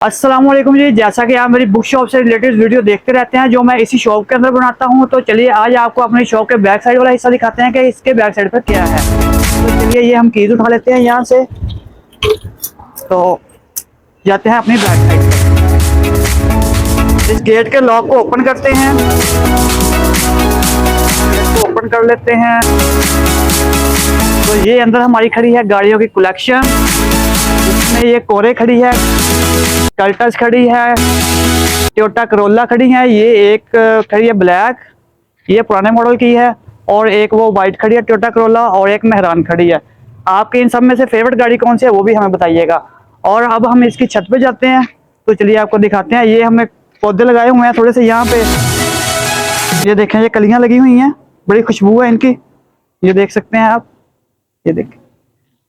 अस्सलाम वालेकुम जी। जैसा कि आप मेरी बुक शॉप से रिलेटेड वीडियो देखते रहते हैं जो मैं इसी शॉप के अंदर बनाता हूं, तो चलिए आज आपको अपनी शॉप के बैक साइड वाला हिस्सा दिखाते हैं कि इसके बैक साइड पर क्या है। तो चलिए ये हम कीज उठा लेते हैं यहाँ से, तो जाते हैं अपनी बैक साइड पर। इस गेट के लॉक को ओपन करते हैं, इसको ओपन कर लेते हैं। तो ये अंदर हमारी खड़ी है गाड़ियों की कलेक्शन। इसमें ये कोरे खड़ी है, कल्टस खड़ी है, टोयोटा करोला खड़ी है। ये एक खड़ी है ब्लैक, ये पुराने मॉडल की है, और एक वो वाइट खड़ी है टोयोटा करोला, और एक मेहरान खड़ी है। आपके इन सब में से फेवरेट गाड़ी कौन सी है वो भी हमें बताइएगा। और अब हम इसकी छत पे जाते हैं, तो चलिए आपको दिखाते हैं। ये हमने पौधे लगाए हुए हैं थोड़े से यहाँ पे, ये देखें ये कलियां लगी हुई हैं, बड़ी खुशबू है इनकी, ये देख सकते हैं आप। ये देखें,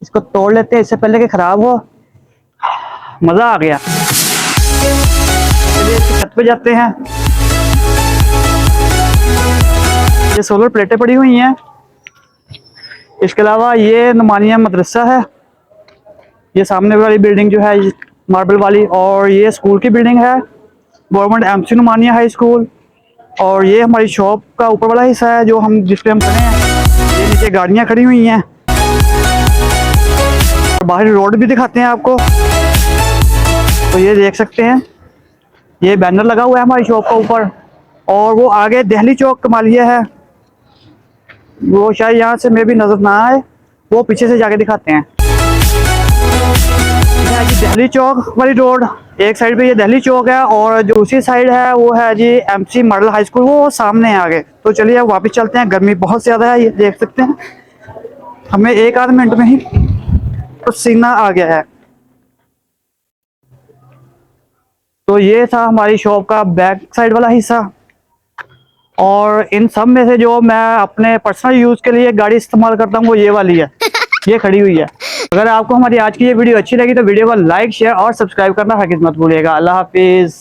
इसको तोड़ लेते हैं इससे पहले कि खराब हो। मजा आ गया। चलिए इसकी छत पे जाते हैं। ये सोलर प्लेटें पड़ी हुई हैं। इसके अलावा ये नुमानिया मदरसा है, ये सामने वाली बिल्डिंग जो है मार्बल वाली, और ये स्कूल की बिल्डिंग है, गवर्नमेंट एमसी नुमानिया हाई स्कूल। और ये हमारी शॉप का ऊपर वाला हिस्सा है जो हम जिस पे हम खड़े हैं। ये नीचे गाड़ियां खड़ी हुई हैं, बाहर रोड भी दिखाते हैं आपको। तो ये देख सकते हैं, ये बैनर लगा हुआ है हमारी शॉप का ऊपर। और वो आगे दिल्ली चौक कमालिया है, वो शायद यहाँ से मैं भी नजर ना आए, वो पीछे से जाके दिखाते हैं। ये जी दिल्ली चौक वाली रोड, एक साइड पे ये दिल्ली चौक है, और जो दूसरी साइड है वो है जी एमसी मॉडल हाई स्कूल, वो सामने है आगे। तो चलिए अब वापस चलते हैं, गर्मी बहुत ज्यादा है, ये देख सकते हैं हमें एक आध मिनट में ही पसीना आ गया है। तो ये था हमारी शॉप का बैक साइड वाला हिस्सा। और इन सब में से जो मैं अपने पर्सनल यूज के लिए गाड़ी इस्तेमाल करता हूँ वो ये वाली है, ये खड़ी हुई है। अगर आपको हमारी आज की ये वीडियो अच्छी लगी तो वीडियो को लाइक शेयर और सब्सक्राइब करना हरगिज़ मत भूलिएगा। अल्लाह हाफिज।